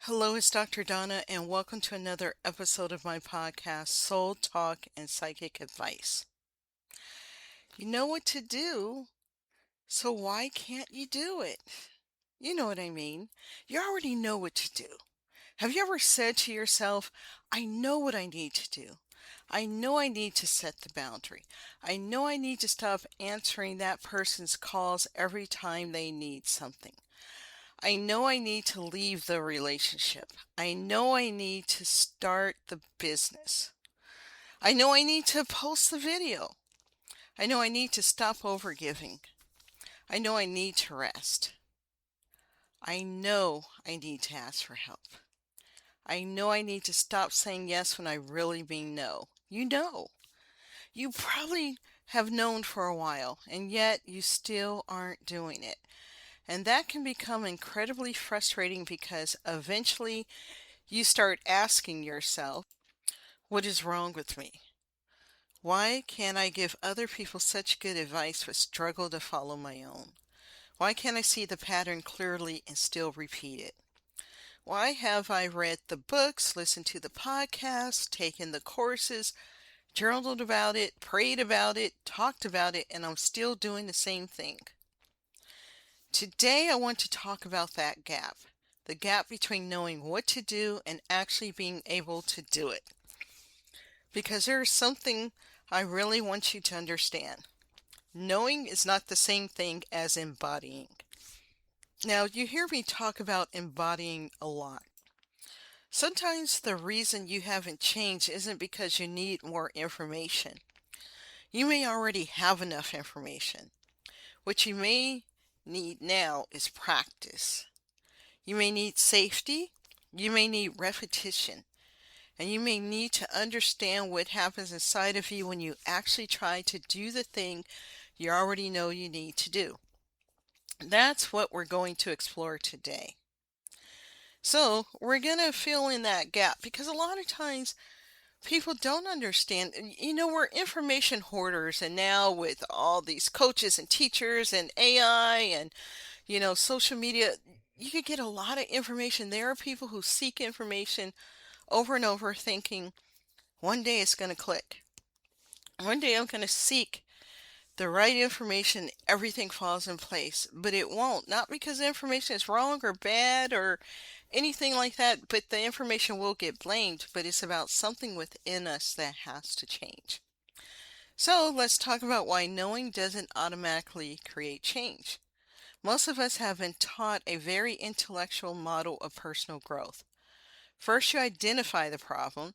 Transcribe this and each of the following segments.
Hello, it's Dr. Donna, and welcome to another episode of my podcast, Soul Talk and Psychic Advice. You know what to do, so why can't you do it? You know what I mean. You already know what to do. Have you ever said to yourself, I know what I need to do. I know I need to set the boundary. I know I need to stop answering that person's calls every time they need something. I know I need to leave the relationship. I know I need to start the business. I know I need to post the video. I know I need to stop overgiving. I know I need to rest. I know I need to ask for help. I know I need to stop saying yes when I really mean no. You know. You probably have known for a while, and yet you still aren't doing it. And that can become incredibly frustrating because eventually you start asking yourself, what is wrong with me? Why can't I give other people such good advice but struggle to follow my own? Why can't I see the pattern clearly and still repeat it? Why have I read the books, listened to the podcasts, taken the courses, journaled about it, prayed about it, talked about it, and I'm still doing the same thing? Today I want to talk about that gap. The gap between knowing what to do and actually being able to do it. Because there is something I really want you to understand. Knowing is not the same thing as embodying. Now, you hear me talk about embodying a lot. Sometimes the reason you haven't changed isn't because you need more information. You may already have enough information. What you may need now is practice. You may need safety. You may need repetition. And you may need to understand what happens inside of you when you actually try to do the thing you already know you need to do. That's what we're going to explore today. So, we're going to fill in that gap because a lot of times people don't understand. We're information hoarders, and now with all these coaches and teachers and AI and, social media, you could get a lot of information. There are people who seek information over and over thinking, one day it's going to click. One day I'm going to seek the right information, everything falls in place. But it won't. Not because the information is wrong or bad or anything like that, but the information will get blamed. But it's about something within us that has to change. So let's talk about why knowing doesn't automatically create change. Most of us have been taught a very intellectual model of personal growth. First, you identify the problem,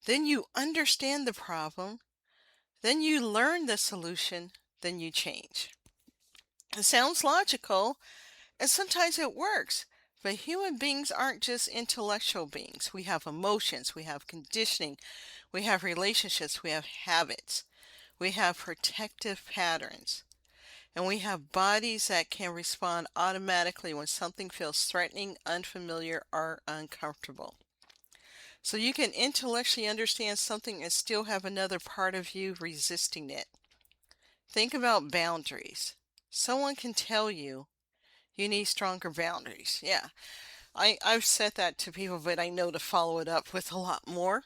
then you understand the problem, then you learn the solution, then you change. It sounds logical, and sometimes it works. But human beings aren't just intellectual beings. We have emotions, we have conditioning, we have relationships, we have habits, we have protective patterns, and we have bodies that can respond automatically when something feels threatening, unfamiliar, or uncomfortable. So you can intellectually understand something and still have another part of you resisting it. Think about boundaries. Someone can tell you you need stronger boundaries. Yeah, I've said that to people, but I know to follow it up with a lot more.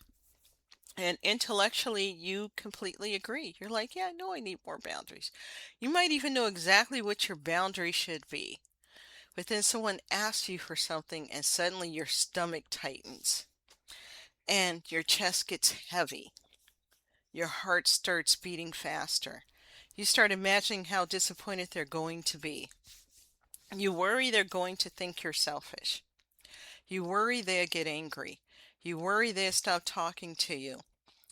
And intellectually, you completely agree. You're like, yeah, I know I need more boundaries. You might even know exactly what your boundary should be. But then someone asks you for something, and suddenly your stomach tightens and your chest gets heavy. Your heart starts beating faster. You start imagining how disappointed they're going to be. You worry they're going to think you're selfish. You worry they'll get angry. You worry they'll stop talking to you.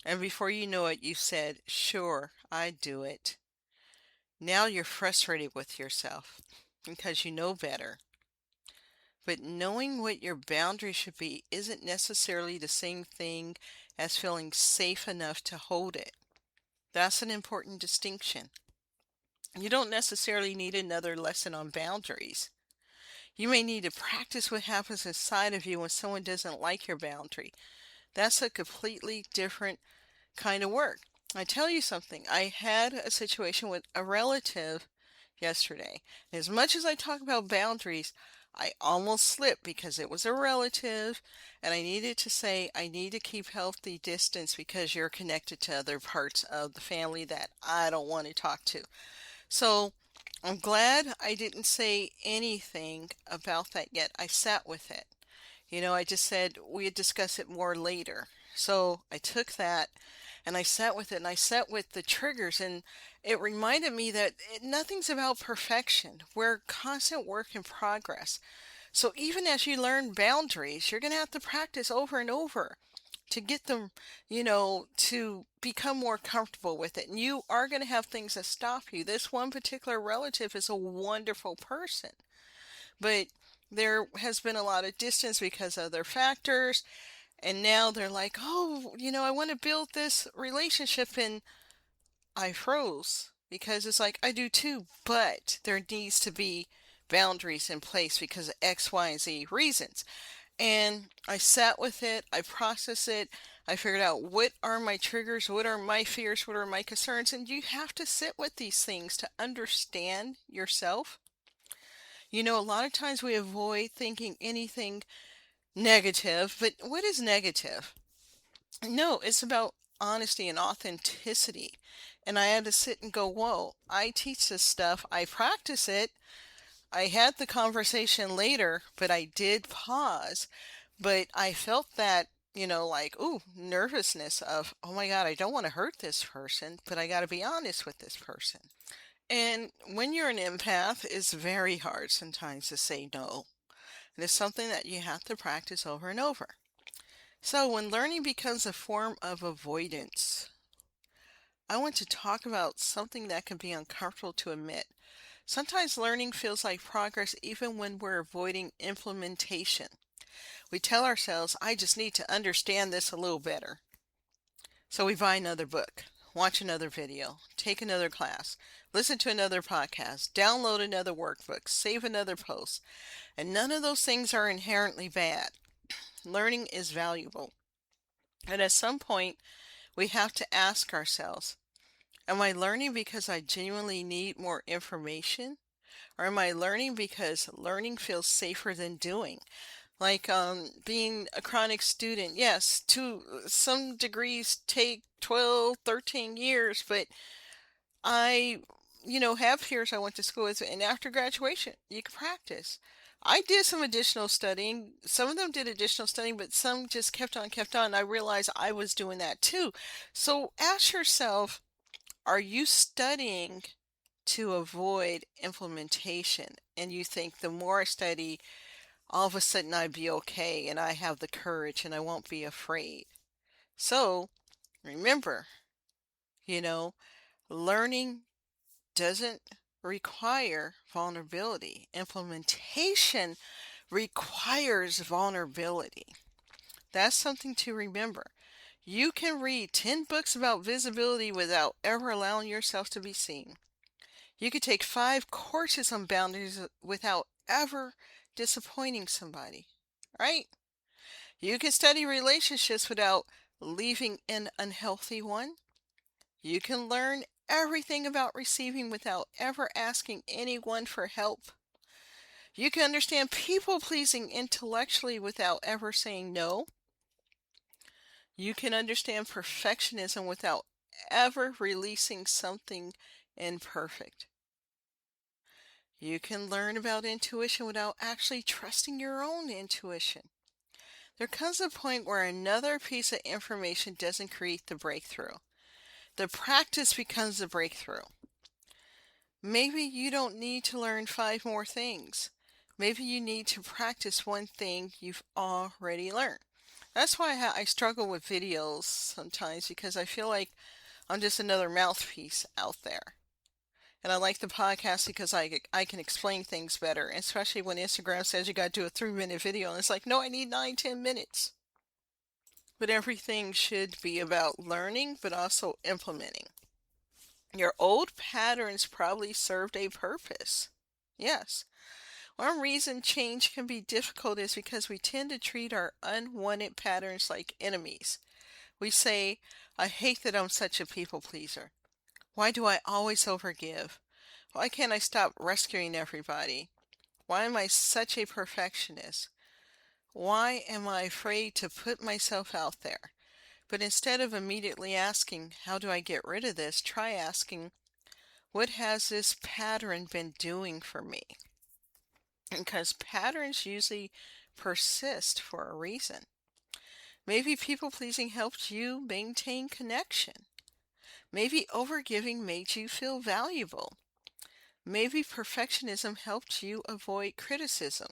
And before you know it, you said, sure, I'd do it. Now you're frustrated with yourself because you know better. But knowing what your boundary should be isn't necessarily the same thing as feeling safe enough to hold it. That's an important distinction. You don't necessarily need another lesson on boundaries. You may need to practice what happens inside of you when someone doesn't like your boundary. That's a completely different kind of work. I tell you something, I had a situation with a relative yesterday. As much as I talk about boundaries, I almost slipped because it was a relative, and I needed to say, I need to keep healthy distance because you're connected to other parts of the family that I don't want to talk to. So I'm glad I didn't say anything about that yet. I sat with it. I just said we'd discuss it more later. So I took that and I sat with it and I sat with the triggers, and it reminded me that nothing's about perfection. We're constant work in progress. So even as you learn boundaries, you're going to have to practice over and over to get them, to become more comfortable with it. And you are going to have things that stop you. This one particular relative is a wonderful person, but there has been a lot of distance because of other factors. And now they're like, oh, I want to build this relationship. And I froze because it's like, I do too, but there needs to be boundaries in place because of X, Y, and Z reasons. And I sat with it, I processed it, I figured out what are my triggers, what are my fears, what are my concerns, and you have to sit with these things to understand yourself. A lot of times we avoid thinking anything negative, but what is negative? No, it's about honesty and authenticity. And I had to sit and go, whoa, I teach this stuff, I practice it. I had the conversation later, but I did pause. But I felt that, like, ooh, nervousness of, oh my God, I don't want to hurt this person, but I got to be honest with this person. And when you're an empath, it's very hard sometimes to say no. And it's something that you have to practice over and over. So when learning becomes a form of avoidance, I want to talk about something that can be uncomfortable to admit. Sometimes learning feels like progress even when we're avoiding implementation. We tell ourselves, I just need to understand this a little better. So we buy another book, watch another video, take another class, listen to another podcast, download another workbook, save another post. And none of those things are inherently bad. Learning is valuable. And at some point, we have to ask ourselves, am I learning because I genuinely need more information? Or am I learning because learning feels safer than doing? Like being a chronic student, yes, to some degrees take 12, 13 years, but I, have peers I went to school with, and after graduation, you can practice. I did some additional studying. Some of them did additional studying, but some just kept on, kept on. I realized I was doing that too. So ask yourself, are you studying to avoid implementation? And you think the more I study, all of a sudden I'd be okay and I have the courage and I won't be afraid. So remember, you know, learning doesn't require vulnerability. Implementation requires vulnerability. That's something to remember. You can read 10 books about visibility without ever allowing yourself to be seen. You could take 5 courses on boundaries without ever disappointing somebody, right? You can study relationships without leaving an unhealthy one. You can learn everything about receiving without ever asking anyone for help. You can understand people pleasing intellectually without ever saying no. You can understand perfectionism without ever releasing something imperfect. You can learn about intuition without actually trusting your own intuition. There comes a point where another piece of information doesn't create the breakthrough. The practice becomes the breakthrough. Maybe you don't need to learn 5 more things. Maybe you need to practice one thing you've already learned. That's why I struggle with videos sometimes, because I feel like I'm just another mouthpiece out there. And I like the podcast because I can explain things better, especially when Instagram says you got to do a 3-minute video. And it's like, no, I need 9, 10 minutes. But everything should be about learning, but also implementing. Your old patterns probably served a purpose. Yes. One reason change can be difficult is because we tend to treat our unwanted patterns like enemies. We say, I hate that I'm such a people pleaser. Why do I always overgive? Why can't I stop rescuing everybody? Why am I such a perfectionist? Why am I afraid to put myself out there? But instead of immediately asking, how do I get rid of this? Try asking, what has this pattern been doing for me? Because patterns usually persist for a reason. Maybe people pleasing helped you maintain connection. Maybe overgiving made you feel valuable. Maybe perfectionism helped you avoid criticism.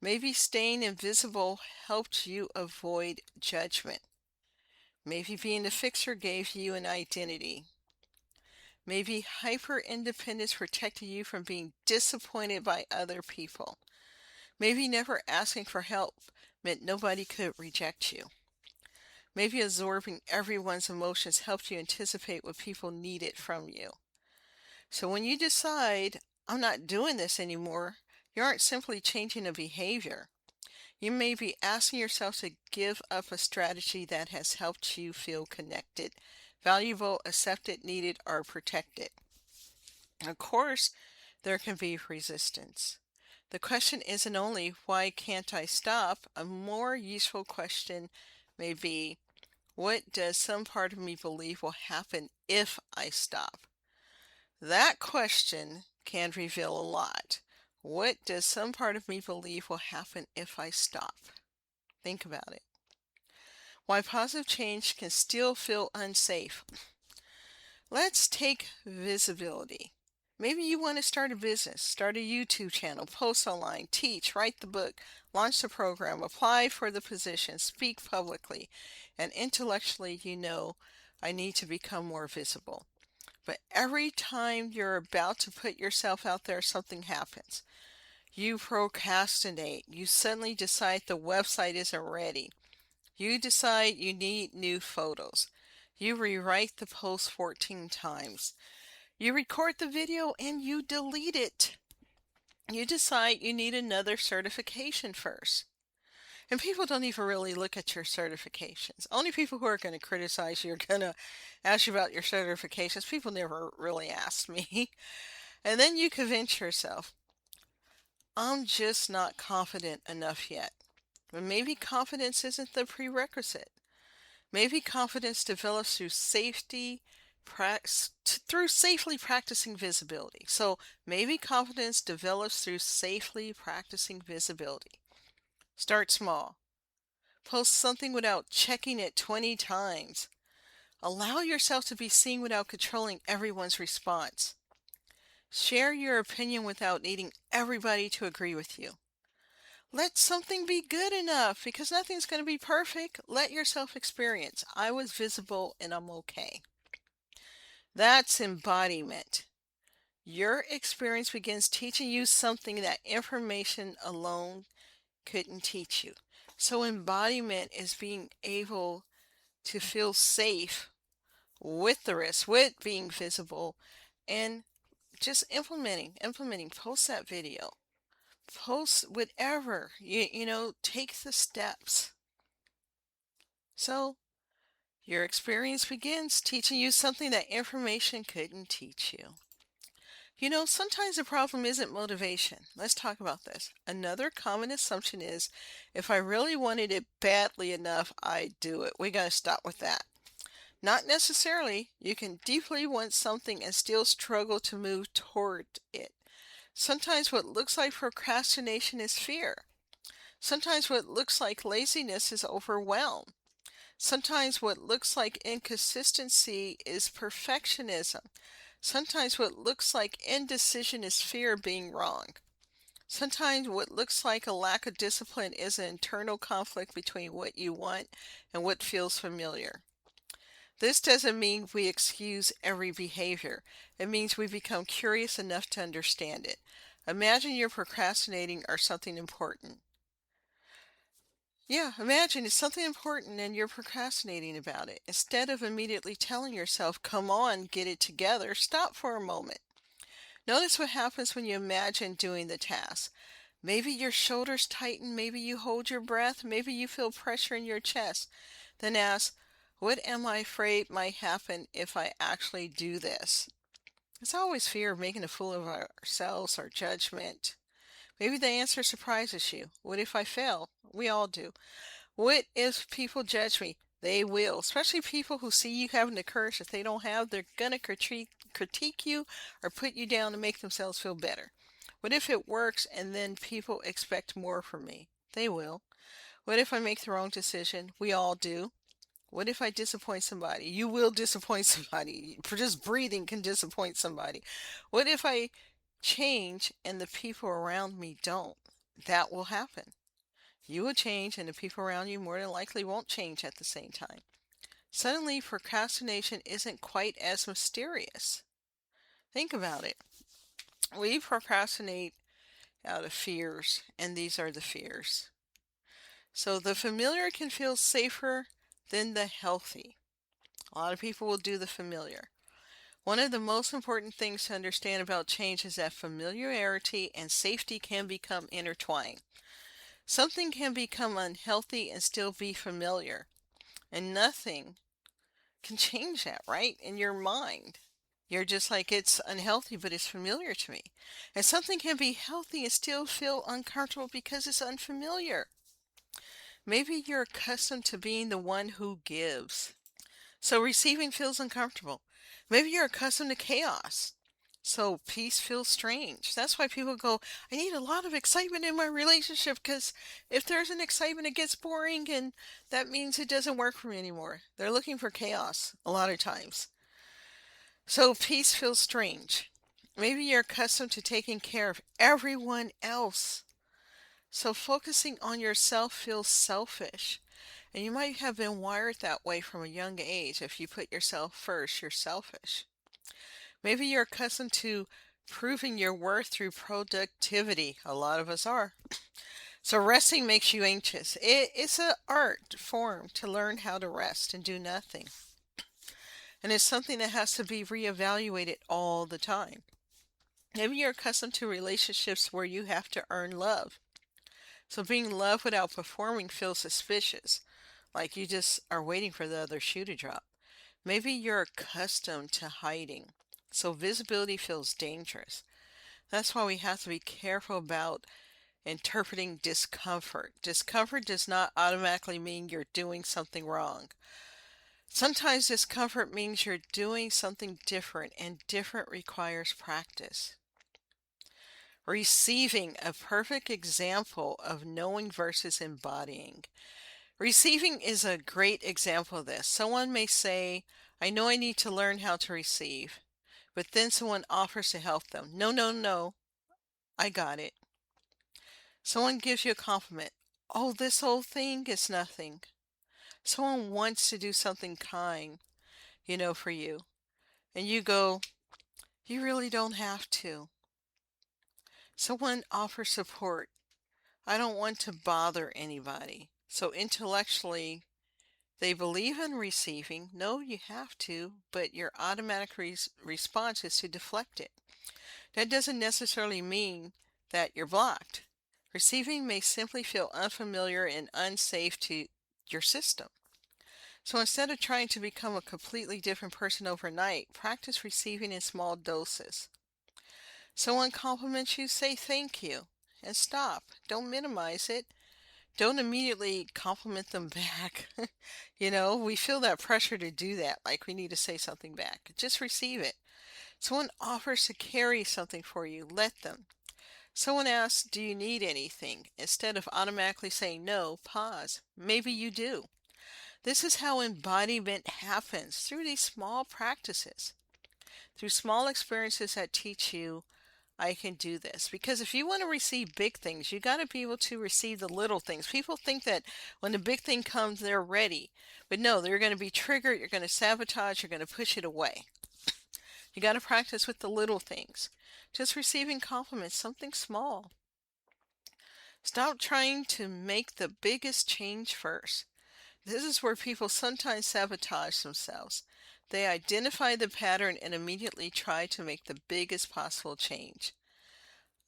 Maybe staying invisible helped you avoid judgment. Maybe being a fixer gave you an identity. Maybe hyper-independence protected you from being disappointed by other people. Maybe never asking for help meant nobody could reject you. Maybe absorbing everyone's emotions helped you anticipate what people needed from you. So when you decide, I'm not doing this anymore, you aren't simply changing a behavior. You may be asking yourself to give up a strategy that has helped you feel connected, valuable, accepted, needed, or protected. Of course, there can be resistance. The question isn't only, why can't I stop? A more useful question may be, what does some part of me believe will happen if I stop? That question can reveal a lot. What does some part of me believe will happen if I stop? Think about it. Why positive change can still feel unsafe. Let's take visibility. Maybe you want to start a business, start a YouTube channel, post online, teach, write the book, launch the program, apply for the position, speak publicly, and intellectually you know, I need to become more visible. But every time you're about to put yourself out there, something happens. You procrastinate. You suddenly decide the website isn't ready. You decide you need new photos. You rewrite the post 14 times. You record the video and you delete it. You decide you need another certification first. And people don't even really look at your certifications. Only people who are going to criticize you are going to ask you about your certifications. People never really ask me. And then you convince yourself, I'm just not confident enough yet. But maybe confidence isn't the prerequisite. Maybe confidence develops through through safely practicing visibility. So maybe confidence develops through safely practicing visibility. Start small. Post something without checking it 20 times. Allow yourself to be seen without controlling everyone's response. Share your opinion without needing everybody to agree with you. Let something be good enough because nothing's going to be perfect. Let yourself experience. I was visible and I'm okay. That's embodiment. Your experience begins teaching you something that information alone couldn't teach you. So embodiment is being able to feel safe with the risk, with being visible, and just implementing, post that video, post whatever, take the steps. So your experience begins teaching you something that information couldn't teach you. Sometimes the problem isn't motivation. Let's talk about this. Another common assumption is, if I really wanted it badly enough, I'd do it. We got to stop with that. Not necessarily. You can deeply want something and still struggle to move toward it. Sometimes what looks like procrastination is fear. Sometimes what looks like laziness is overwhelm. Sometimes what looks like inconsistency is perfectionism. Sometimes what looks like indecision is fear of being wrong. Sometimes what looks like a lack of discipline is an internal conflict between what you want and what feels familiar. This doesn't mean we excuse every behavior. It means we become curious enough to understand it. Imagine you're procrastinating or something important. Yeah, imagine it's something important and you're procrastinating about it. Instead of immediately telling yourself, come on, get it together, stop for a moment. Notice what happens when you imagine doing the task. Maybe your shoulders tighten, maybe you hold your breath, maybe you feel pressure in your chest. Then ask, what am I afraid might happen if I actually do this? It's always fear of making a fool of ourselves or judgment. Maybe the answer surprises you. What if I fail? We all do. What if people judge me? They will, especially people who see you having the courage that they don't have. They're going to critique you or put you down to make themselves feel better. What if it works and then people expect more from me? They will. What if I make the wrong decision? We all do. What if I disappoint somebody? You will disappoint somebody. For just breathing can disappoint somebody. What if I change and the people around me don't? That will happen. You will change and the people around you more than likely won't change at the same time. Suddenly, procrastination isn't quite as mysterious. Think about it. We procrastinate out of fears, and these are the fears. So the familiar can feel safer than the healthy. A lot of people will do the familiar. One of the most important things to understand about change is that familiarity and safety can become intertwined. Something can become unhealthy and still be familiar, and nothing can change that, right? In your mind. You're just like, it's unhealthy, but it's familiar to me. And something can be healthy and still feel uncomfortable because it's unfamiliar. Maybe you're accustomed to being the one who gives. So receiving feels uncomfortable. Maybe you're accustomed to chaos. So peace feels strange. That's why people go, I need a lot of excitement in my relationship because if there's an excitement, it gets boring and that means it doesn't work for me anymore. They're looking for chaos a lot of times. So peace feels strange. Maybe you're accustomed to taking care of everyone else. So focusing on yourself feels selfish. And you might have been wired that way from a young age. If you put yourself first, you're selfish. Maybe you're accustomed to proving your worth through productivity. A lot of us are. So resting makes you anxious. It's an art form to learn how to rest and do nothing. And it's something that has to be reevaluated all the time. Maybe you're accustomed to relationships where you have to earn love. So being loved without performing feels suspicious, like you just are waiting for the other shoe to drop. Maybe you're accustomed to hiding, so visibility feels dangerous. That's why we have to be careful about interpreting discomfort. Discomfort does not automatically mean you're doing something wrong. Sometimes discomfort means you're doing something different, and different requires practice. Receiving, a perfect example of knowing versus embodying. Receiving is a great example of this. Someone may say, I know I need to learn how to receive, but then someone offers to help them. No, no, no, I got it. Someone gives you a compliment. Oh, this whole thing is nothing. Someone wants to do something kind, for you. And you go, you really don't have to. Someone offers support. I don't want to bother anybody. So intellectually, they believe in receiving. No, you have to, but your automatic response is to deflect it. That doesn't necessarily mean that you're blocked. Receiving may simply feel unfamiliar and unsafe to your system. So instead of trying to become a completely different person overnight, practice receiving in small doses. Someone compliments you, say thank you and stop. Don't minimize it. Don't immediately compliment them back. We feel that pressure to do that, like we need to say something back. Just receive it. Someone offers to carry something for you, let them. Someone asks, do you need anything? Instead of automatically saying no, pause. Maybe you do. This is how embodiment happens, through these small practices, through small experiences that teach you I can do this. Because if you want to receive big things, you got to be able to receive the little things. People think that when the big thing comes, they're ready. But no, they're going to be triggered. You're going to sabotage. You're going to push it away. You got to practice with the little things. Just receiving compliments, something small. Stop trying to make the biggest change first. This is where people sometimes sabotage themselves. They identify the pattern and immediately try to make the biggest possible change.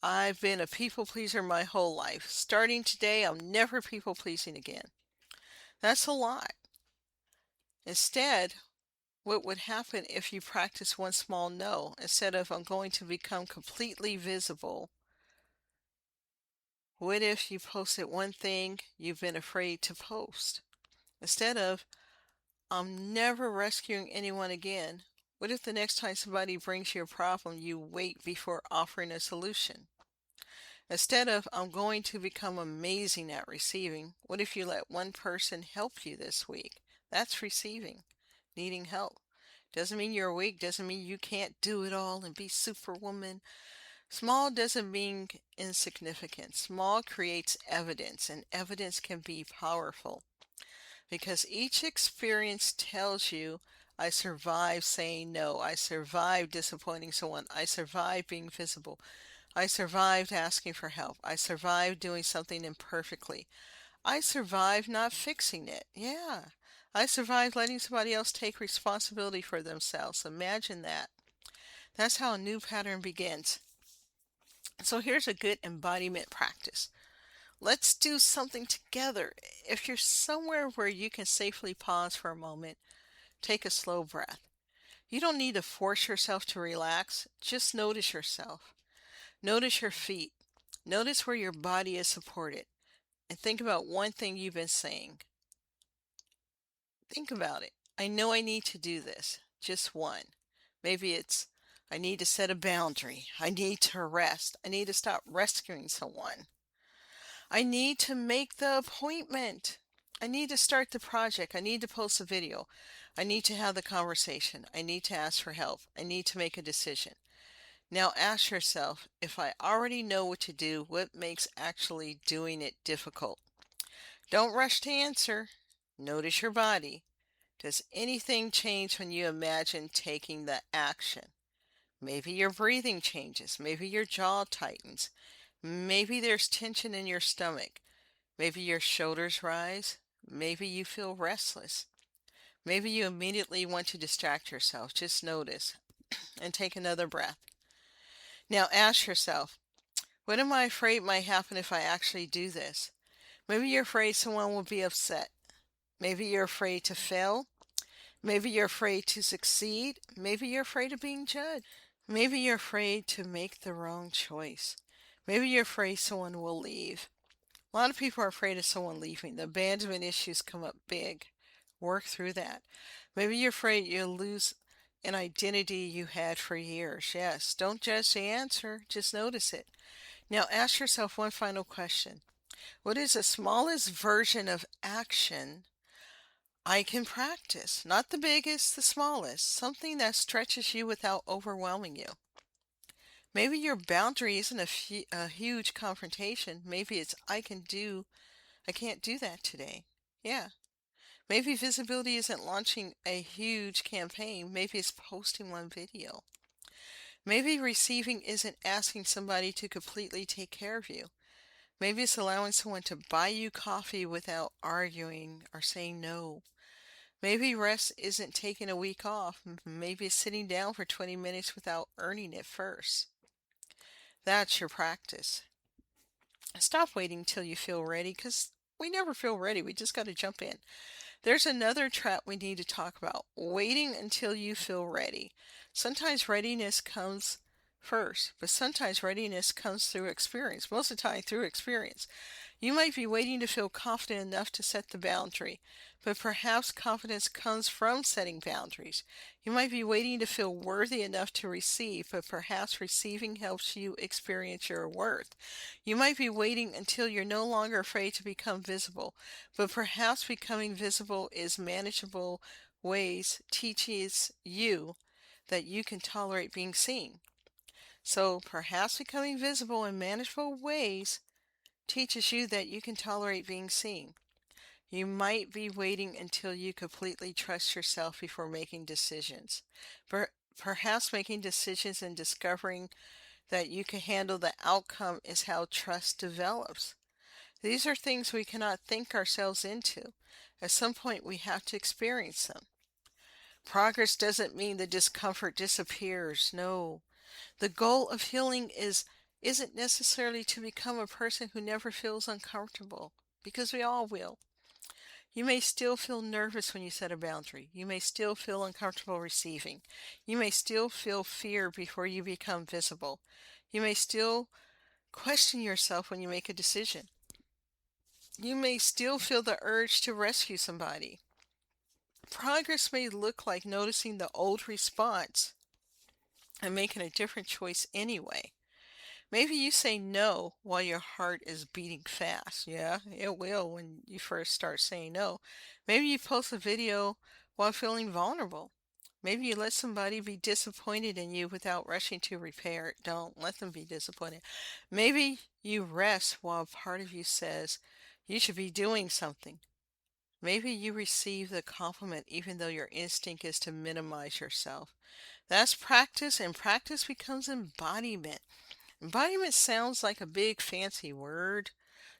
I've been a people pleaser my whole life. Starting today, I'm never people pleasing again. That's a lot. Instead, what would happen if you practice one small no instead of I'm going to become completely visible What if you posted one thing you've been afraid to post? Instead of, I'm never rescuing anyone again, what if the next time somebody brings you a problem, you wait before offering a solution? Instead of, I'm going to become amazing at receiving, what if you let one person help you this week? That's receiving, needing help. Doesn't mean you're weak, doesn't mean you can't do it all and be superwoman. Small doesn't mean insignificant. Small creates evidence, and evidence can be powerful because each experience tells you, I survived saying no. I survived disappointing someone. I survived being visible. I survived asking for help. I survived doing something imperfectly. I survived not fixing it. Yeah. I survived letting somebody else take responsibility for themselves. Imagine that. That's how a new pattern begins. So here's a good embodiment practice. Let's do something together. If you're somewhere where you can safely pause for a moment, take a slow breath. You don't need to force yourself to relax. Just notice yourself. Notice your feet. Notice where your body is supported. And think about one thing you've been saying. Think about it. I know I need to do this. Just one. Maybe it's, I need to set a boundary. I need to rest. I need to stop rescuing someone. I need to make the appointment. I need to start the project. I need to post a video. I need to have the conversation. I need to ask for help. I need to make a decision. Now ask yourself, if I already know what to do, what makes actually doing it difficult? Don't rush to answer. Notice your body. Does anything change when you imagine taking the action? Maybe your breathing changes. Maybe your jaw tightens. Maybe there's tension in your stomach. Maybe your shoulders rise. Maybe you feel restless. Maybe you immediately want to distract yourself. Just notice and take another breath. Now ask yourself, what am I afraid might happen if I actually do this? Maybe you're afraid someone will be upset. Maybe you're afraid to fail. Maybe you're afraid to succeed. Maybe you're afraid of being judged. Maybe you're afraid to make the wrong choice. Maybe you're afraid someone will leave. A lot of people are afraid of someone leaving. The abandonment issues come up big. Work through that. Maybe you're afraid you'll lose an identity you had for years. Yes, don't judge the answer, just notice it. Now ask yourself one final question. What is the smallest version of action I can practice? Not the biggest, the smallest. Something that stretches you without overwhelming you. Maybe your boundary isn't a huge confrontation. Maybe it's I can't do that today. Yeah. Maybe visibility isn't launching a huge campaign. Maybe it's posting one video. Maybe receiving isn't asking somebody to completely take care of you. Maybe it's allowing someone to buy you coffee without arguing or saying no. Maybe rest isn't taking a week off. Maybe it's sitting down for 20 minutes without earning it first. That's your practice. Stop waiting till you feel ready because we never feel ready. We just got to jump in. There's another trap we need to talk about, waiting until you feel ready. Sometimes readiness comes first, but sometimes readiness comes through experience, most of the time through experience. You might be waiting to feel confident enough to set the boundary, but perhaps confidence comes from setting boundaries. You might be waiting to feel worthy enough to receive, but perhaps receiving helps you experience your worth. You might be waiting until you're no longer afraid to become visible, but perhaps becoming visible is manageable ways teaches you that you can tolerate being seen. So perhaps becoming visible in manageable ways teaches you that you can tolerate being seen. You might be waiting until you completely trust yourself before making decisions. Perhaps making decisions and discovering that you can handle the outcome is how trust develops. These are things we cannot think ourselves into. At some point, we have to experience them. Progress doesn't mean the discomfort disappears. No. The goal of healing isn't necessarily to become a person who never feels uncomfortable, because we all will. You may still feel nervous when you set a boundary. You may still feel uncomfortable receiving. You may still feel fear before you become visible. You may still Question yourself when you make a decision. You may still feel the urge to rescue somebody. Progress may look like noticing the old response and making a different choice anyway. Maybe you say no while your heart is beating fast. Yeah, it will when you first start saying no. Maybe you post a video while feeling vulnerable. Maybe you let somebody be disappointed in you without rushing to repair it. Don't let them be disappointed. Maybe you rest while part of you says you should be doing something. Maybe you receive the compliment even though your instinct is to minimize yourself. That's practice, and practice becomes embodiment. Embodiment sounds like a big fancy word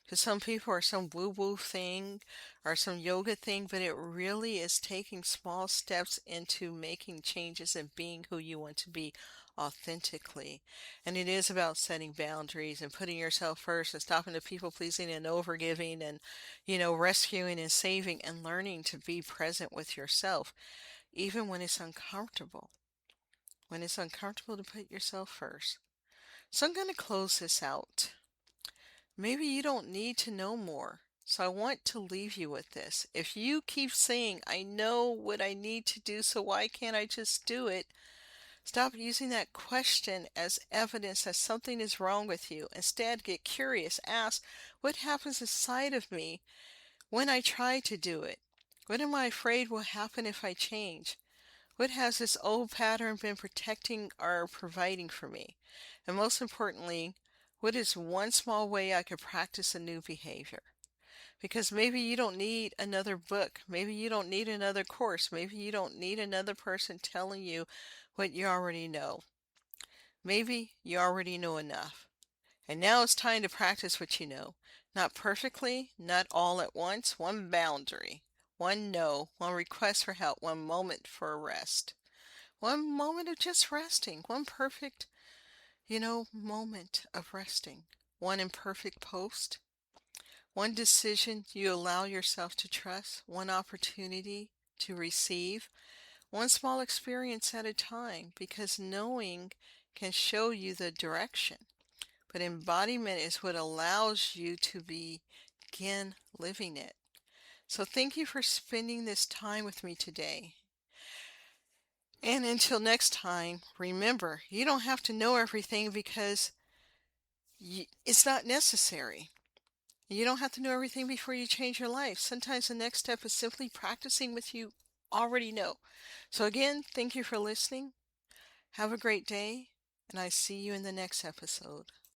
to some people, or some woo-woo thing, or some yoga thing, but it really is taking small steps into making changes and being who you want to be authentically. And it is about setting boundaries and putting yourself first and stopping the people pleasing and overgiving and, rescuing and saving and learning to be present with yourself, even when it's uncomfortable. When it's uncomfortable to put yourself first. So I'm going to close this out. Maybe you don't need to know more. So I want to leave you with this. If you keep saying, I know what I need to do, so why can't I just do it? Stop using that question as evidence that something is wrong with you. Instead, get curious. Ask, what happens inside of me when I try to do it? What am I afraid will happen if I change? What has this old pattern been protecting or providing for me? And most importantly, what is one small way I could practice a new behavior? Because maybe you don't need another book. Maybe you don't need another course. Maybe you don't need another person telling you what you already know. Maybe you already know enough. And now it's time to practice what you know. Not perfectly, not all at once, one boundary, one no, one request for help, one moment for a rest. One moment of just resting, one perfect, moment of resting. One imperfect post, one decision you allow yourself to trust, one opportunity to receive, one small experience at a time, because knowing can show you the direction. But embodiment is what allows you to begin living it. So thank you for spending this time with me today. And until next time, remember, you don't have to know everything because it's not necessary. You don't have to know everything before you change your life. Sometimes the next step is simply practicing what you already know. So again, thank you for listening. Have a great day, and I see you in the next episode.